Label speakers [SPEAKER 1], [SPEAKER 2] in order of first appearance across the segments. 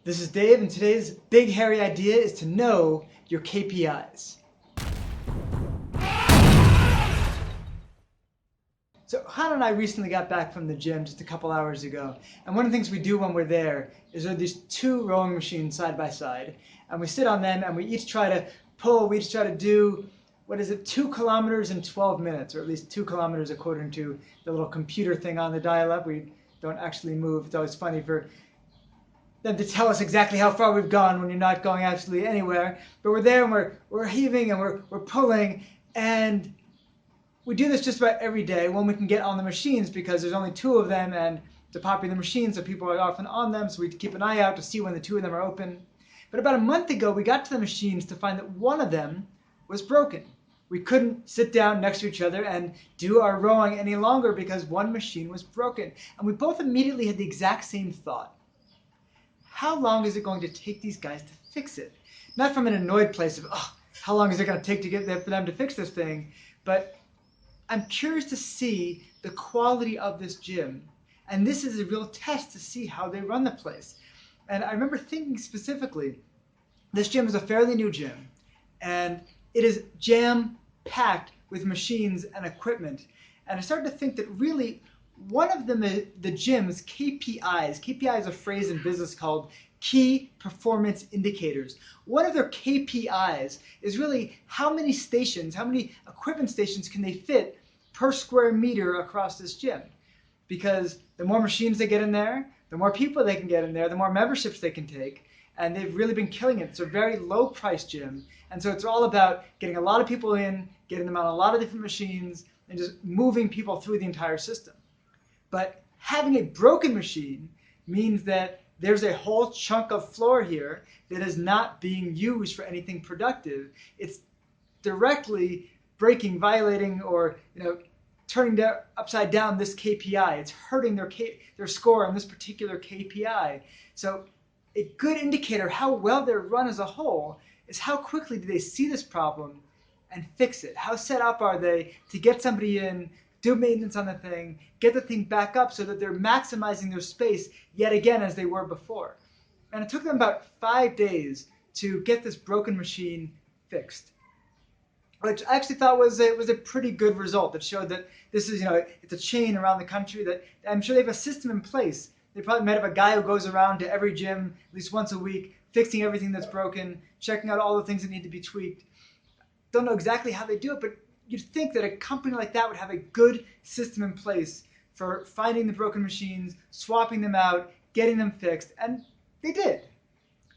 [SPEAKER 1] This is Dave, and today's big hairy idea is to know your KPIs. So Hannah and I recently got back from the gym just a couple hours ago, and one of the things we do when we're there is there are these two rowing machines side by side, and we sit on them and we each try to do, 2 kilometers in 12 minutes, or at least 2 kilometers according to the little computer thing on the dial-up. We don't actually move. It's always funny for them to tell us exactly how far we've gone when you're not going absolutely anywhere. But we're there and we're heaving and we're pulling, and we do this just about every day when we can get on the machines, because there's only 2 of them and it's a popular machine, so people are often on them, so we keep an eye out to see when the 2 of them are open. But about a month ago, we got to the machines to find that one of them was broken. We couldn't sit down next to each other and do our rowing any longer because one machine was broken. And we both immediately had the exact same thought. How long is it going to take these guys to fix it? Not from an annoyed place of, how long is it going to take to get there for them to fix this thing? But I'm curious to see the quality of this gym. And this is a real test to see how they run the place. And I remember thinking specifically, this gym is a fairly new gym, and it is jam-packed with machines and equipment. And I started to think that really one of the gym's KPIs, KPI is a phrase in business called key performance indicators. One of their KPIs is really how many equipment stations can they fit per square meter across this gym. Because the more machines they get in there, the more people they can get in there, the more memberships they can take. And they've really been killing it. It's a very low price gym. And so it's all about getting a lot of people in, getting them on a lot of different machines, and just moving people through the entire system. But having a broken machine means that there's a whole chunk of floor here that is not being used for anything productive. It's directly breaking, violating, or turning upside down this KPI. It's hurting their score on this particular KPI. So a good indicator how well they're run as a whole is how quickly do they see this problem and fix it. How set up are they to get somebody in, do maintenance on the thing, get the thing back up so that they're maximizing their space yet again as they were before. And it took them about 5 days to get this broken machine fixed, which I actually thought was a pretty good result. That showed that this is, it's a chain around the country, that I'm sure they have a system in place. They probably might have a guy who goes around to every gym at least once a week, fixing everything that's broken, checking out all the things that need to be tweaked. Don't know exactly how they do it, but you'd think that a company like that would have a good system in place for finding the broken machines, swapping them out, getting them fixed, and they did.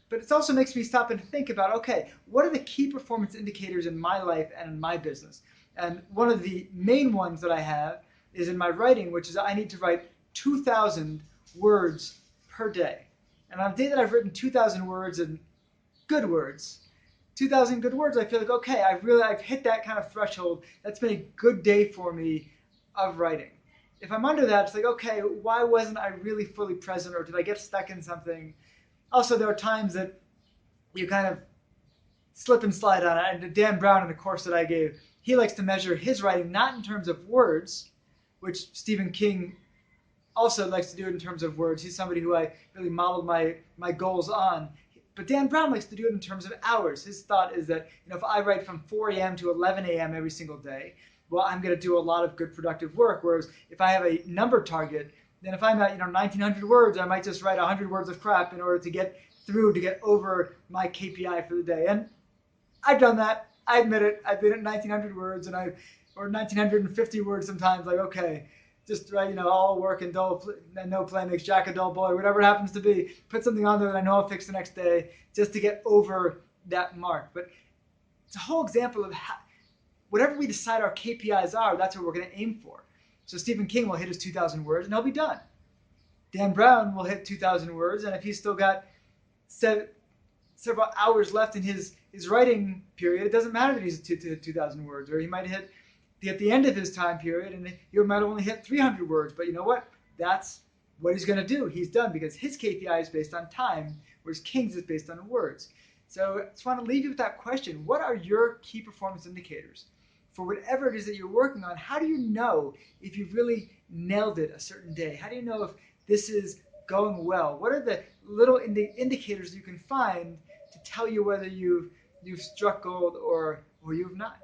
[SPEAKER 1] But it also makes me stop and think about, okay, what are the key performance indicators in my life and in my business? And one of the main ones that I have is in my writing, which is I need to write 2,000 words per day. And on a day that I've written 2,000 words and good words, 2,000 good words, I feel like, okay, I've hit that kind of threshold. That's been a good day for me of writing. If I'm under that, it's like, okay, why wasn't I really fully present, or did I get stuck in something? Also, there are times that you kind of slip and slide on it. And Dan Brown, in the course that I gave, he likes to measure his writing not in terms of words, which Stephen King also likes to do it in terms of words. He's somebody who I really modeled my goals on. But Dan Brown likes to do it in terms of hours. His thought is that if I write from 4 a.m. to 11 a.m. every single day, well, I'm going to do a lot of good productive work. Whereas if I have a number target, then if I'm at 1,900 words, I might just write 100 words of crap in order to get over my KPI for the day. And I've done that. I admit it. I've been at 1,900 words or 1,950 words sometimes. Like, okay, just write, all work and no play makes Jack a dull boy, whatever it happens to be. Put something on there that I know I'll fix the next day just to get over that mark. But it's a whole example of whatever we decide our KPIs are, that's what we're going to aim for. So Stephen King will hit his 2,000 words and he'll be done. Dan Brown will hit 2,000 words, and if he's still got several hours left in his writing period, it doesn't matter that he's at 2,000 words, or he might hit at the end of his time period, and he might only hit 300 words. But you know what? That's what he's going to do. He's done, because his KPI is based on time, whereas King's is based on words. So I just want to leave you with that question. What are your key performance indicators? For whatever it is that you're working on, how do you know if you've really nailed it a certain day? How do you know if this is going well? What are the little indicators you can find to tell you whether you've struck gold or you've not.